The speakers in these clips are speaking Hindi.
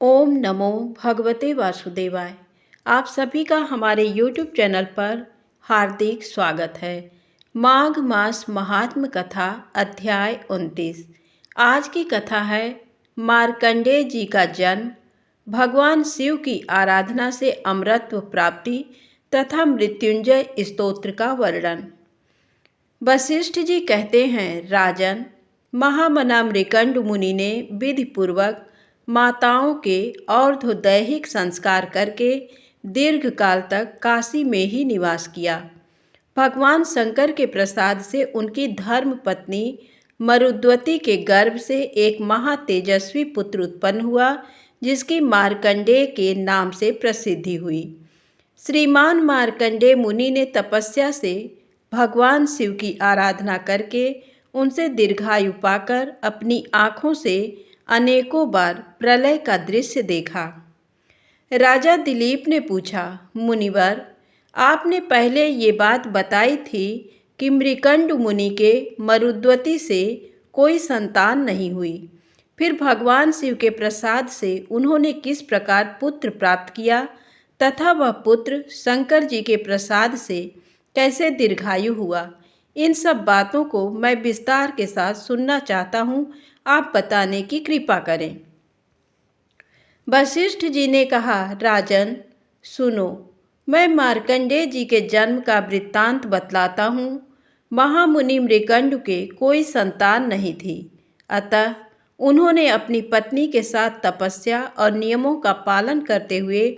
ओम नमो भगवते वासुदेवाय। आप सभी का हमारे YouTube चैनल पर हार्दिक स्वागत है। माघ मास महात्म कथा अध्याय 29। आज की कथा है मार्कंडेय जी का जन्म, भगवान शिव की आराधना से अमरत्व प्राप्ति तथा मृत्युंजय स्तोत्र का वर्णन। वशिष्ठ जी कहते हैं, राजन, महामना मृकंड मुनि ने विधि पूर्वक माताओं के और्ध्वदैहिक संस्कार करके दीर्घ काल तक काशी में ही निवास किया। भगवान शंकर के प्रसाद से उनकी धर्म पत्नी मरुद्वती के गर्भ से एक महातेजस्वी पुत्र उत्पन्न हुआ, जिसकी मार्कंडेय के नाम से प्रसिद्धि हुई। श्रीमान मार्कंडेय मुनि ने तपस्या से भगवान शिव की आराधना करके उनसे दीर्घायु पाकर अपनी आँखों से अनेकों बार प्रलय का दृश्य देखा। राजा दिलीप ने पूछा, मुनिवर, आपने पहले ये बात बताई थी कि मृकंड मुनि के मरुद्वती से कोई संतान नहीं हुई, फिर भगवान शिव के प्रसाद से उन्होंने किस प्रकार पुत्र प्राप्त किया तथा वह पुत्र शंकर जी के प्रसाद से कैसे दीर्घायु हुआ? इन सब बातों को मैं विस्तार के साथ सुनना चाहता हूँ, आप बताने की कृपा करें। वशिष्ठ जी ने कहा, राजन सुनो, मैं मार्कंडेय जी के जन्म का वृत्तांत बतलाता हूँ। महामुनि मृकंड के कोई संतान नहीं थी, अतः उन्होंने अपनी पत्नी के साथ तपस्या और नियमों का पालन करते हुए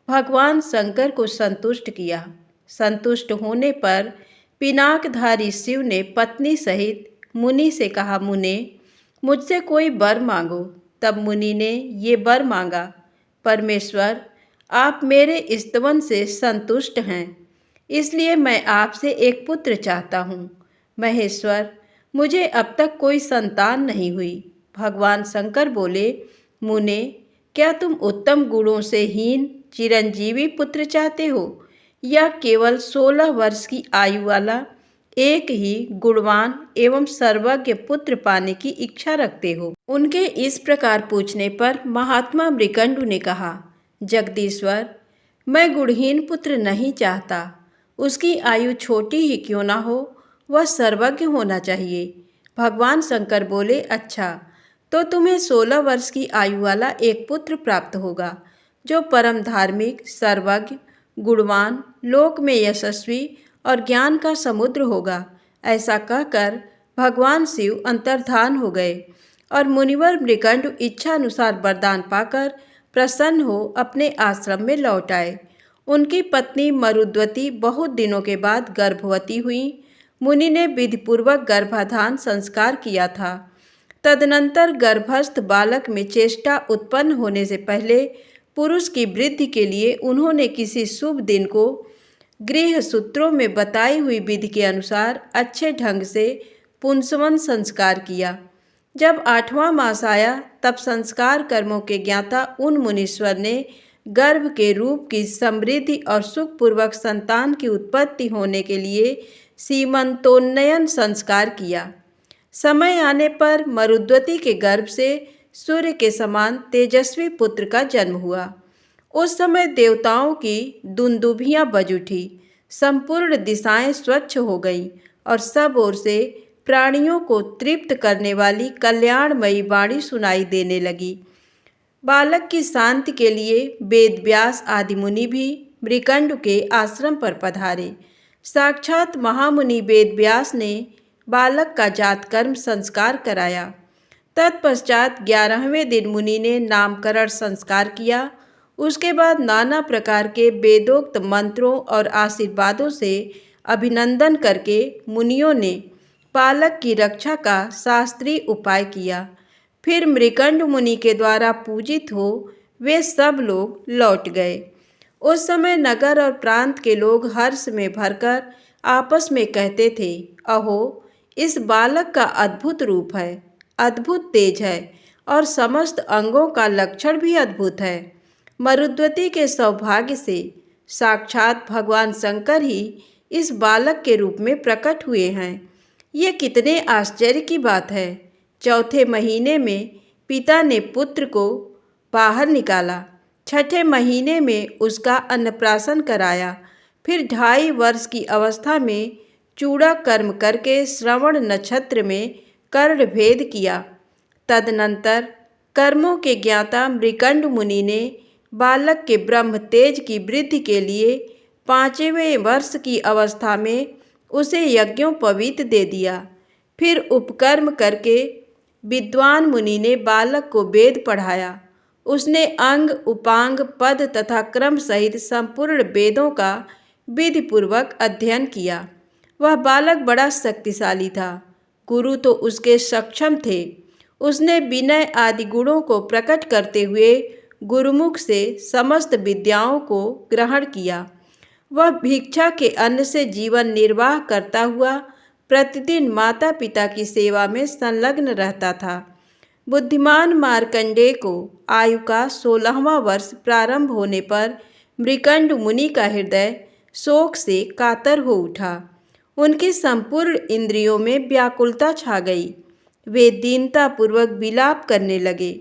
भगवान शंकर को संतुष्ट किया। संतुष्ट होने पर पिनाकधारी शिव ने पत्नी सहित मुनि से कहा, मुने, मुझसे कोई वर मांगो। तब मुनि ने ये वर मांगा, परमेश्वर, आप मेरे स्तवन से संतुष्ट हैं, इसलिए मैं आपसे एक पुत्र चाहता हूँ। महेश्वर, मुझे अब तक कोई संतान नहीं हुई। भगवान शंकर बोले, मुने, क्या तुम उत्तम गुणों से हीन चिरंजीवी पुत्र चाहते हो या केवल 16 वर्ष की आयु वाला एक ही गुणवान एवं सर्वज्ञ पुत्र पाने की इच्छा रखते हो? उनके इस प्रकार पूछने पर महात्मा मृकंडु ने कहा, जगदीश्वर, मैं गुणहीन पुत्र नहीं चाहता। उसकी आयु छोटी ही क्यों ना हो, वह सर्वज्ञ होना चाहिए। भगवान शंकर बोले, अच्छा, तो तुम्हें 16 वर्ष की आयु वाला एक पुत्र प्राप्त होगा, जो परम धार्मिक, सर्वज्ञ, गुणवान, लोक में यशस्वी और ज्ञान का समुद्र होगा। ऐसा कहकर भगवान शिव अंतर्धान हो गए और मुनिवर मृकंड इच्छा अनुसार वरदान पाकर प्रसन्न हो अपने आश्रम में लौट आए। उनकी पत्नी मरुद्वती बहुत दिनों के बाद गर्भवती हुई। मुनि ने विधिपूर्वक गर्भाधान संस्कार किया था। तदनंतर गर्भस्थ बालक में चेष्टा उत्पन्न होने से पहले पुरुष की वृद्धि के लिए उन्होंने किसी शुभ दिन को गृह सूत्रों में बताई हुई विधि के अनुसार अच्छे ढंग से पुंसवन संस्कार किया। जब 8वां मास आया, तब संस्कार कर्मों के ज्ञाता उन मुनीश्वर ने गर्भ के रूप की समृद्धि और सुखपूर्वक संतान की उत्पत्ति होने के लिए सीमंतोन्नयन संस्कार किया। समय आने पर मरुद्वती के गर्भ से सूर्य के समान तेजस्वी पुत्र का जन्म हुआ। उस समय देवताओं की दुंदुभियां बज उठी, संपूर्ण दिशाएं स्वच्छ हो गईं और सब ओर से प्राणियों को तृप्त करने वाली कल्याणमयी वाणी सुनाई देने लगी। बालक की शांति के लिए वेदव्यास आदि मुनि भी मृकंड के आश्रम पर पधारे। साक्षात महामुनि वेदव्यास ने बालक का जातकर्म संस्कार कराया। तत्पश्चात 11वें दिन मुनि ने नामकरण संस्कार किया। उसके बाद नाना प्रकार के वेदोक्त मंत्रों और आशीर्वादों से अभिनंदन करके मुनियों ने बालक की रक्षा का शास्त्रीय उपाय किया। फिर मृकंड मुनि के द्वारा पूजित हो वे सब लोग लौट गए। उस समय नगर और प्रांत के लोग हर्ष में भरकर आपस में कहते थे, अहो, इस बालक का अद्भुत रूप है, अद्भुत तेज है और समस्त अंगों का लक्षण भी अद्भुत है। मरुद्वती के सौभाग्य से साक्षात भगवान शंकर ही इस बालक के रूप में प्रकट हुए हैं। ये कितने आश्चर्य की बात है। 4थे महीने में पिता ने पुत्र को बाहर निकाला। छठे महीने में उसका अन्नप्राशन कराया। फिर 2.5 वर्ष की अवस्था में चूड़ा कर्म करके श्रवण नक्षत्र में कर्ण भेद किया। तदनंतर कर्मों के ज्ञाता मृकंड मुनि ने बालक के ब्रह्म तेज की वृद्धि के लिए 5वें वर्ष की अवस्था में उसे यज्ञोपवीत दे दिया। फिर उपकर्म करके विद्वान मुनि ने बालक को वेद पढ़ाया। उसने अंग उपांग पद तथा क्रम सहित संपूर्ण वेदों का विधिपूर्वक अध्ययन किया। वह बालक बड़ा शक्तिशाली था। गुरु तो उसके सक्षम थे। उसने विनय आदि गुणों को प्रकट करते हुए गुरुमुख से समस्त विद्याओं को ग्रहण किया। वह भिक्षा के अन्न से जीवन निर्वाह करता हुआ प्रतिदिन माता पिता की सेवा में संलग्न रहता था। बुद्धिमान मार्कंडेय को आयु का 16वां वर्ष प्रारंभ होने पर मृकंड मुनि का हृदय शोक से कातर हो उठा। उनकी संपूर्ण इंद्रियों में व्याकुलता छा गई। वे दीनतापूर्वक विलाप करने लगे।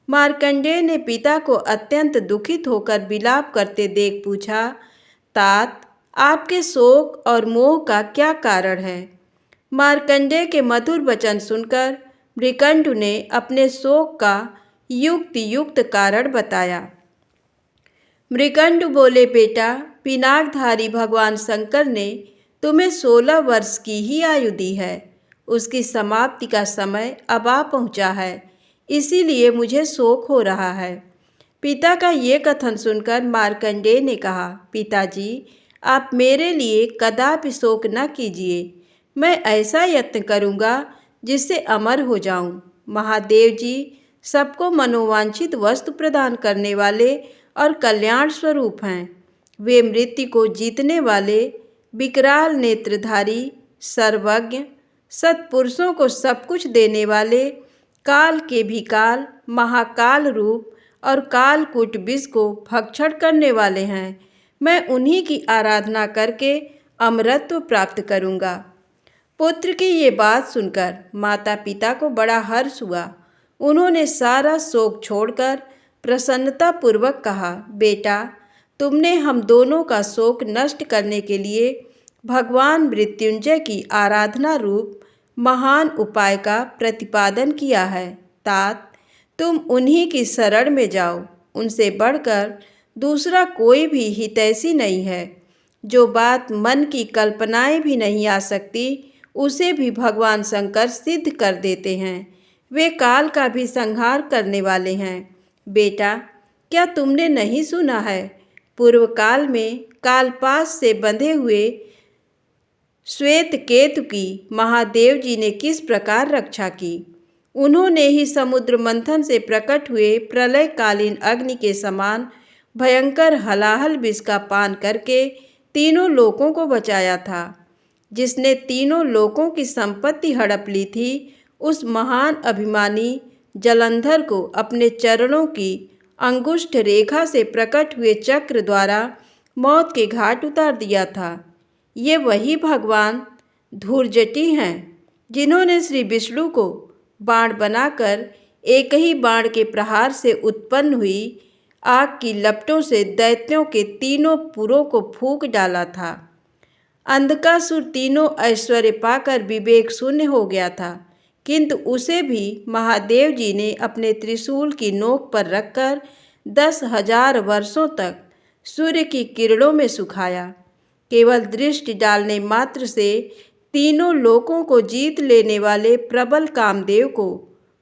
मार्कंडेय ने पिता को अत्यंत दुखित होकर विलाप करते देख पूछा, तात, आपके शोक और मोह का क्या कारण है? मार्कंडेय के मधुर वचन सुनकर मृकंडु ने अपने शोक का युक्त कारण बताया। मृकंडु बोले, बेटा, पिनाकधारी भगवान शंकर ने तुम्हें 16 वर्ष की ही आयु दी है। उसकी समाप्ति का समय अब आ पहुंचा है, इसीलिए मुझे शोक हो रहा है। पिता का ये कथन सुनकर मार्कंडेय ने कहा, पिताजी, आप मेरे लिए कदापि शोक न कीजिए। मैं ऐसा यत्न करूँगा जिससे अमर हो जाऊँ। महादेव जी सबको मनोवांछित वस्तु प्रदान करने वाले और कल्याण स्वरूप हैं। वे मृत्यु को जीतने वाले, विकराल नेत्रधारी, सर्वज्ञ, सत्पुरुषों को सब कुछ देने वाले, काल के भी काल, महाकाल रूप और कालकूट विष को भक्षण करने वाले हैं। मैं उन्हीं की आराधना करके अमरत्व प्राप्त करूँगा। पुत्र की ये बात सुनकर माता पिता को बड़ा हर्ष हुआ। उन्होंने सारा शोक छोड़कर प्रसन्नतापूर्वक कहा, बेटा, तुमने हम दोनों का शोक नष्ट करने के लिए भगवान मृत्युंजय की आराधना रूप महान उपाय का प्रतिपादन किया है। तात, तुम उन्हीं की शरण में जाओ। उनसे बढ़कर दूसरा कोई भी हितैषी नहीं है। जो बात मन की कल्पनाएं भी नहीं आ सकती, उसे भी भगवान शंकर सिद्ध कर देते हैं। वे काल का भी संहार करने वाले हैं। बेटा, क्या तुमने नहीं सुना है, पूर्व काल में कालपाश से बंधे हुए श्वेत केतु की महादेव जी ने किस प्रकार रक्षा की? उन्होंने ही समुद्र मंथन से प्रकट हुए प्रलयकालीन अग्नि के समान भयंकर हलाहल विष का पान करके तीनों लोकों को बचाया था। जिसने तीनों लोकों की संपत्ति हड़प ली थी, उस महान अभिमानी जलंधर को अपने चरणों की अंगुष्ठ रेखा से प्रकट हुए चक्र द्वारा मौत के घाट उतार दिया था। ये वही भगवान धूर्जटी हैं, जिन्होंने श्री विष्णु को बाण बनाकर एक ही बाण के प्रहार से उत्पन्न हुई आग की लपटों से दैत्यों के तीनों पुरों को फूंक डाला था। अंधकासुर तीनों ऐश्वर्य पाकर विवेक शून्य हो गया था, किंतु उसे भी महादेव जी ने अपने त्रिशूल की नोक पर रखकर 10,000 वर्षों तक सूर्य की किरणों में सुखाया। केवल दृष्टि डालने मात्र से तीनों लोकों को जीत लेने वाले प्रबल कामदेव को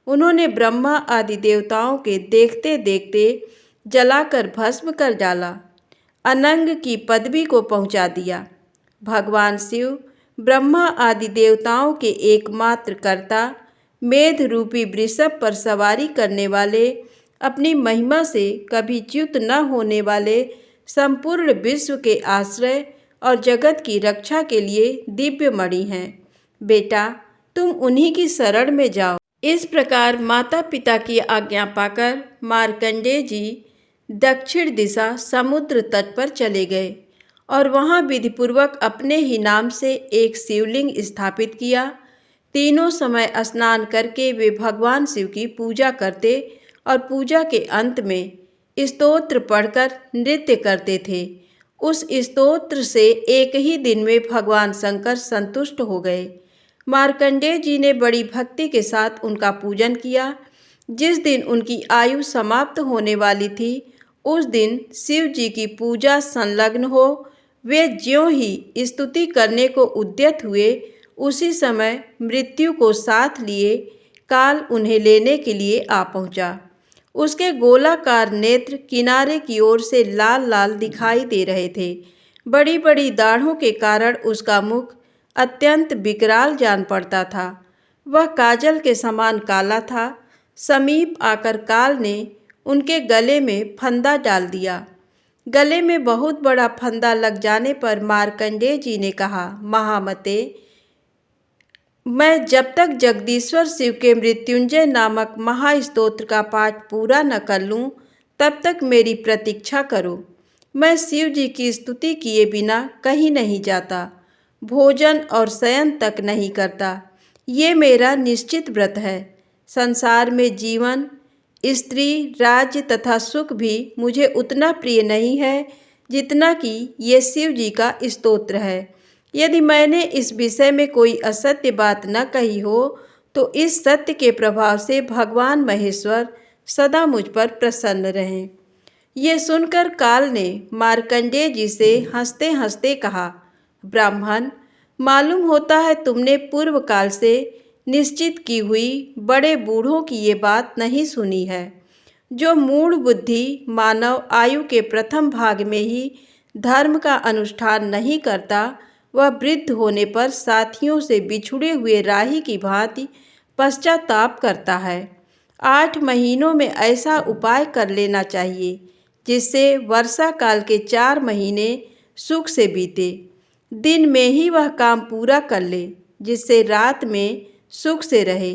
उन्होंने ब्रह्मा आदि देवताओं के देखते देखते जलाकर भस्म कर डाला, अनंग की पदवी को पहुंचा दिया। भगवान शिव ब्रह्मा आदि देवताओं के एकमात्र कर्ता, मेध रूपी वृषभ पर सवारी करने वाले, अपनी महिमा से कभी च्युत न होने वाले, संपूर्ण विश्व के आश्रय और जगत की रक्षा के लिए दिव्य मणि हैं। बेटा, तुम उन्हीं की शरण में जाओ। इस प्रकार माता पिता की आज्ञा पाकर मार्कंडेय जी दक्षिण दिशा समुद्र तट पर चले गए और वहाँ विधिपूर्वक अपने ही नाम से एक शिवलिंग स्थापित किया। तीनों समय स्नान करके वे भगवान शिव की पूजा करते और पूजा के अंत में स्तोत्र पढ़कर नृत्य करते थे। उस स्तोत्र से एक ही दिन में भगवान शंकर संतुष्ट हो गए। मार्कंडेय जी ने बड़ी भक्ति के साथ उनका पूजन किया। जिस दिन उनकी आयु समाप्त होने वाली थी, उस दिन शिव जी की पूजा संलग्न हो वे ज्यों ही स्तुति करने को उद्यत हुए, उसी समय मृत्यु को साथ लिए काल उन्हें लेने के लिए आ पहुंचा। उसके गोलाकार नेत्र किनारे की ओर से लाल लाल दिखाई दे रहे थे। बड़ी बड़ी दाढ़ों के कारण उसका मुख अत्यंत विकराल जान पड़ता था। वह काजल के समान काला था। समीप आकर काल ने उनके गले में फंदा डाल दिया। गले में बहुत बड़ा फंदा लग जाने पर मार्कंडेय जी ने कहा, महामते, मैं जब तक जगदीश्वर शिव के मृत्युंजय नामक महास्तोत्र का पाठ पूरा न कर लूँ, तब तक मेरी प्रतीक्षा करो। मैं शिव जी की स्तुति किए बिना कहीं नहीं जाता, भोजन और शयन तक नहीं करता। ये मेरा निश्चित व्रत है। संसार में जीवन, स्त्री, राज्य तथा सुख भी मुझे उतना प्रिय नहीं है जितना कि ये शिव जी का स्तोत्र है। यदि मैंने इस विषय में कोई असत्य बात न कही हो तो इस सत्य के प्रभाव से भगवान महेश्वर सदा मुझ पर प्रसन्न रहें। ये सुनकर काल ने मार्कंडेय जी से हंसते हंसते कहा, ब्राह्मण, मालूम होता है तुमने पूर्व काल से निश्चित की हुई बड़े बूढ़ों की ये बात नहीं सुनी है। जो मूढ़ बुद्धि मानव आयु के प्रथम भाग में ही धर्म का अनुष्ठान नहीं करता, वह वृद्ध होने पर साथियों से बिछुड़े हुए राही की भांति पश्चाताप करता है। 8 महीनों में ऐसा उपाय कर लेना चाहिए जिससे वर्षा काल के 4 महीने सुख से बीते। दिन में ही वह काम पूरा कर ले जिससे रात में सुख से रहे।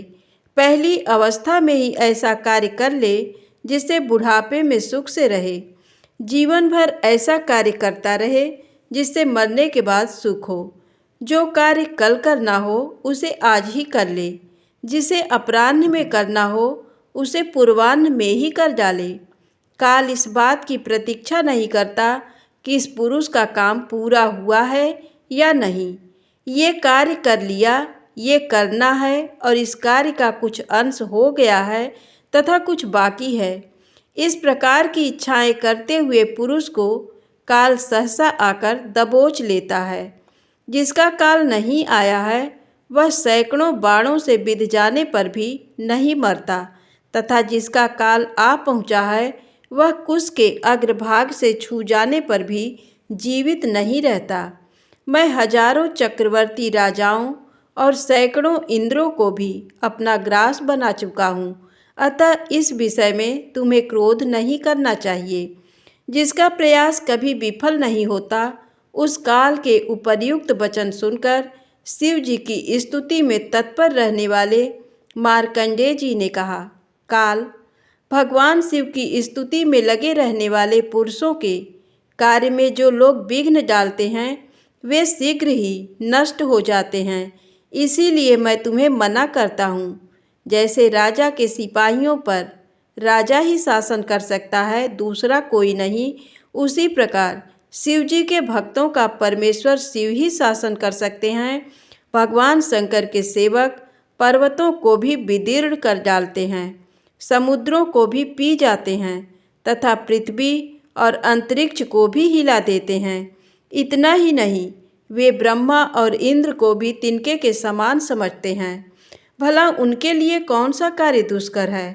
पहली अवस्था में ही ऐसा कार्य कर ले जिससे बुढ़ापे में सुख से रहे। जीवन भर ऐसा कार्य करता रहे जिससे मरने के बाद सुख हो। जो कार्य कल करना हो उसे आज ही कर ले। जिसे अपराह्न में करना हो उसे पूर्वाह्न में ही कर डाले। काल इस बात की प्रतीक्षा नहीं करता कि इस पुरुष का काम पूरा हुआ है या नहीं। ये कार्य कर लिया, ये करना है और इस कार्य का कुछ अंश हो गया है तथा कुछ बाकी है। इस प्रकार की इच्छाएं करते हुए पुरुष को काल सहसा आकर दबोच लेता है। जिसका काल नहीं आया है वह सैकड़ों बाणों से बिध जाने पर भी नहीं मरता तथा जिसका काल आ पहुंचा है वह कुश के अग्रभाग से छू जाने पर भी जीवित नहीं रहता। मैं हजारों चक्रवर्ती राजाओं और सैकड़ों इंद्रों को भी अपना ग्रास बना चुका हूँ। अतः इस विषय में तुम्हें क्रोध नहीं करना चाहिए। जिसका प्रयास कभी विफल नहीं होता, उस काल के उपर्युक्त वचन सुनकर शिव जी की स्तुति में तत्पर रहने वाले मार्कंडेय जी ने कहा, काल, भगवान शिव की स्तुति में लगे रहने वाले पुरुषों के कार्य में जो लोग विघ्न डालते हैं वे शीघ्र ही नष्ट हो जाते हैं। इसीलिए मैं तुम्हें मना करता हूँ। जैसे राजा के सिपाहियों पर राजा ही शासन कर सकता है, दूसरा कोई नहीं, उसी प्रकार शिव जी के भक्तों का परमेश्वर शिव ही शासन कर सकते हैं। भगवान शंकर के सेवक पर्वतों को भी विदीर्ण कर डालते हैं, समुद्रों को भी पी जाते हैं तथा पृथ्वी और अंतरिक्ष को भी हिला देते हैं। इतना ही नहीं, वे ब्रह्मा और इंद्र को भी तिनके के समान समझते हैं। भला उनके लिए कौन सा कार्य दुष्कर है।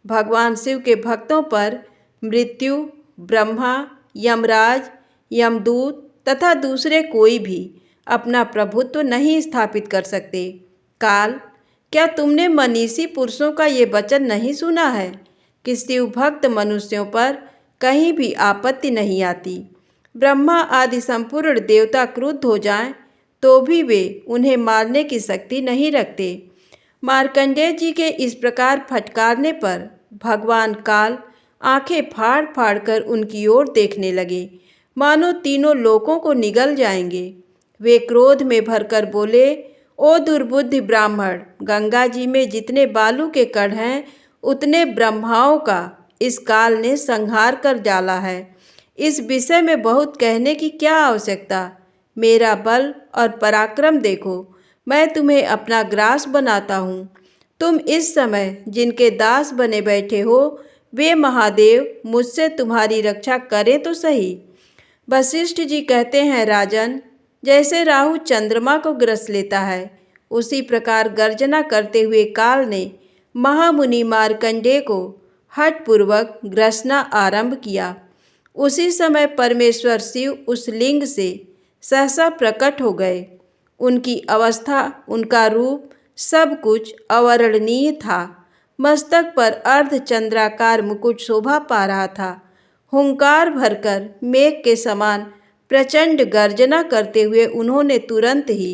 भगवान शिव के भक्तों पर मृत्यु, ब्रह्मा, यमराज, यमदूत तथा दूसरे कोई भी अपना प्रभुत्व नहीं स्थापित कर सकते। काल, क्या तुमने मनीषी पुरुषों का ये वचन नहीं सुना है कि शिव भक्त मनुष्यों पर कहीं भी आपत्ति नहीं आती। ब्रह्मा आदि संपूर्ण देवता क्रुद्ध हो जाएं तो भी वे उन्हें मारने की शक्ति नहीं रखते। मार्कंडेय जी के इस प्रकार फटकारने पर भगवान काल आंखें फाड़ फाड़ कर उनकी ओर देखने लगे, मानो तीनों लोकों को निगल जाएंगे। वे क्रोध में भरकर बोले, ओ दुर्बुद्धि ब्राह्मण, गंगा जी में जितने बालू के कण हैं उतने ब्रह्माओं का इस काल ने संहार कर डाला है। इस विषय में बहुत कहने की क्या आवश्यकता। मेरा बल और पराक्रम देखो, मैं तुम्हें अपना ग्रास बनाता हूँ। तुम इस समय जिनके दास बने बैठे हो, वे महादेव मुझसे तुम्हारी रक्षा करें तो सही। वशिष्ठ जी कहते हैं, राजन, जैसे राहु चंद्रमा को ग्रस लेता है, उसी प्रकार गर्जना करते हुए काल ने महामुनि मार्कंडेय को हठपूर्वक ग्रसना आरंभ किया। उसी समय परमेश्वर शिव उस लिंग से सहसा प्रकट हो गए। उनकी अवस्था, उनका रूप, सब कुछ अवर्णनीय था। मस्तक पर अर्धचंद्राकार मुकुट शोभा पा रहा था। हुंकार भरकर मेघ के समान प्रचंड गर्जना करते हुए उन्होंने तुरंत ही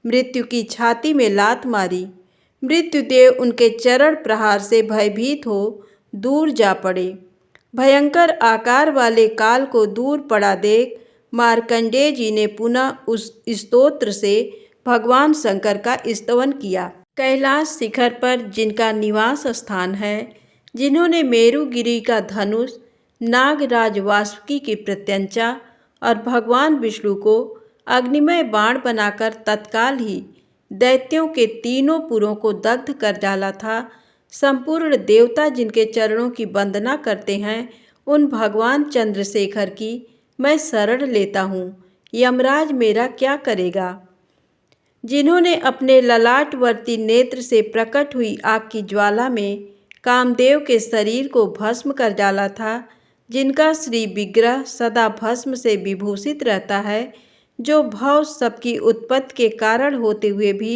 मृत्यु की छाती में लात मारी। मृत्युदेव उनके चरण प्रहार से भयभीत हो दूर जा पड़े। भयंकर आकार वाले काल को दूर पड़ा देख मार्कंडेय जी ने पुनः उस स्तोत्र से भगवान शंकर का स्तवन किया। कैलाश शिखर पर जिनका निवास स्थान है, जिन्होंने मेरुगिरी का धनुष, नागराज वासुकी की प्रत्यंचा और भगवान विष्णु को अग्निमय बाण बनाकर तत्काल ही दैत्यों के तीनों पुरों को दग्ध कर डाला था, संपूर्ण देवता जिनके चरणों की वंदना करते हैं, उन भगवान चंद्रशेखर की मैं शरण लेता हूँ। यमराज मेरा क्या करेगा। जिन्होंने अपने ललाटवर्ती नेत्र से प्रकट हुई आग की ज्वाला में कामदेव के शरीर को भस्म कर डाला था, जिनका श्री विग्रह सदा भस्म से विभूषित रहता है, जो भव सबकी उत्पत्ति के कारण होते हुए भी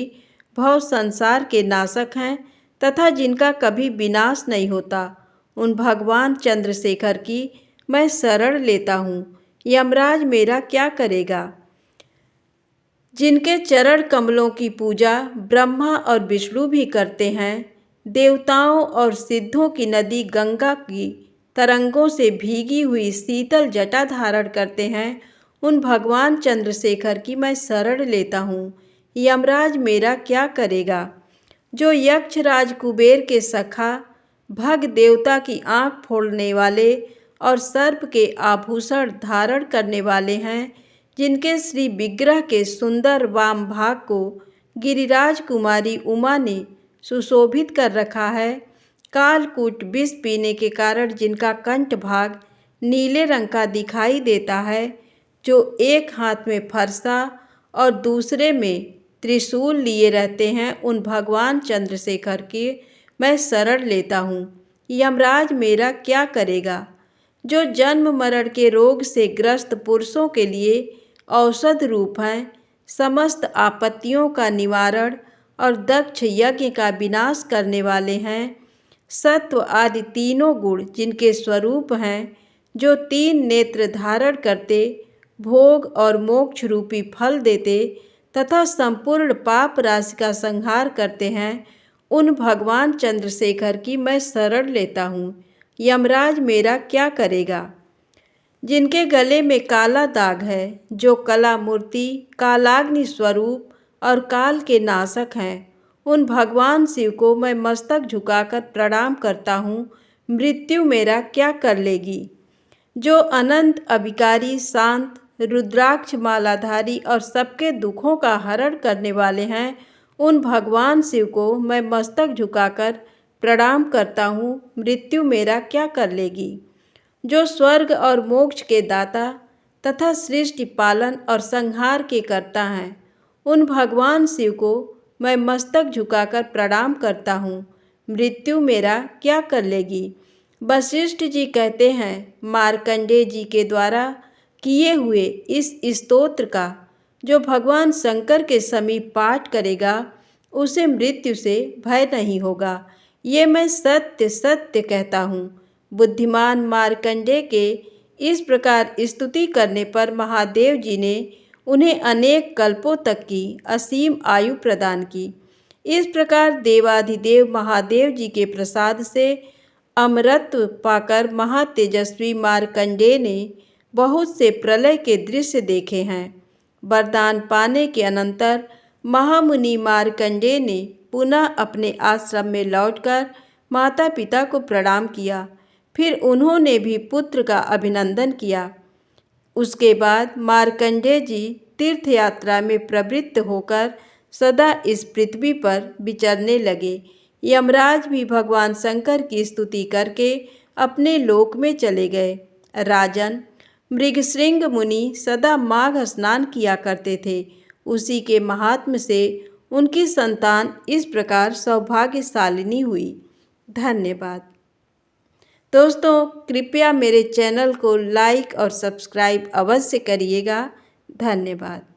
भव संसार के नाशक हैं तथा जिनका कभी विनाश नहीं होता, उन भगवान चंद्रशेखर की मैं शरण लेता हूँ। यमराज मेरा क्या करेगा। जिनके चरण कमलों की पूजा ब्रह्मा और विष्णु भी करते हैं, देवताओं और सिद्धों की नदी गंगा की तरंगों से भीगी हुई शीतल जटा धारण करते हैं, उन भगवान चंद्रशेखर की मैं शरण लेता हूँ। यमराज मेरा क्या करेगा। जो यक्षराज कुबेर के सखा, भग देवता की आँख फोड़ने वाले और सर्प के आभूषण धारण करने वाले हैं, जिनके श्री विग्रह के सुंदर वाम भाग को गिरिराज कुमारी उमा ने सुशोभित कर रखा है, कालकूट विष पीने के कारण जिनका कंठ भाग नीले रंग का दिखाई देता है, जो एक हाथ में फरसा और दूसरे में त्रिशूल लिए रहते हैं, उन भगवान चंद्रशेखर की मैं शरण लेता हूँ। यमराज मेरा क्या करेगा। जो जन्म मरण के रोग से ग्रस्त पुरुषों के लिए औषध रूप हैं, समस्त आपत्तियों का निवारण और दक्ष यज्ञ का विनाश करने वाले हैं, सत्व आदि तीनों गुण जिनके स्वरूप हैं, जो तीन नेत्र धारण करते भोग और मोक्ष रूपी फल देते तथा संपूर्ण पाप राशि का संहार करते हैं, उन भगवान चंद्रशेखर की मैं शरण लेता हूँ। यमराज मेरा क्या करेगा। जिनके गले में काला दाग है, जो कला मूर्ति, कालाग्नि स्वरूप और काल के नाशक हैं, उन भगवान शिव को मैं मस्तक झुकाकर प्रणाम करता हूँ। मृत्यु मेरा क्या कर लेगी। जो अनंत अविकारी, शांत, रुद्राक्ष मालाधारी और सबके दुखों का हरण करने वाले हैं, उन भगवान शिव को मैं मस्तक झुकाकर प्रणाम करता हूँ। मृत्यु मेरा क्या कर लेगी। जो स्वर्ग और मोक्ष के दाता तथा सृष्टि पालन और संहार के कर्ता हैं, उन भगवान शिव को मैं मस्तक झुकाकर प्रणाम करता हूँ। मृत्यु मेरा क्या कर लेगी। वशिष्ठ जी कहते हैं, मार्कंडेय जी के द्वारा किए हुए इस स्तोत्र का जो भगवान शंकर के समीप पाठ करेगा, उसे मृत्यु से भय नहीं होगा। ये मैं सत्य सत्य कहता हूँ। बुद्धिमान मार्कंडेय के इस प्रकार स्तुति करने पर महादेव जी ने उन्हें अनेक कल्पों तक की असीम आयु प्रदान की। इस प्रकार देवाधिदेव महादेव जी के प्रसाद से अमरत्व पाकर महातेजस्वी मार्कंडेय ने बहुत से प्रलय के दृश्य देखे हैं। वरदान पाने के अनंतर महामुनि मार्कंडेय ने पुनः अपने आश्रम में लौटकर माता पिता को प्रणाम किया। फिर उन्होंने भी पुत्र का अभिनंदन किया। उसके बाद मार्कंडेय जी तीर्थ यात्रा में प्रवृत्त होकर सदा इस पृथ्वी पर विचरने लगे। यमराज भी भगवान शंकर की स्तुति करके अपने लोक में चले गए। राजन, मृगशृंग मुनि सदा माघ स्नान किया करते थे। उसी के महात्म्य से उनकी संतान इस प्रकार सौभाग्यशालिनी हुई। धन्यवाद। दोस्तों, कृपया मेरे चैनल को लाइक और सब्सक्राइब अवश्य करिएगा। धन्यवाद।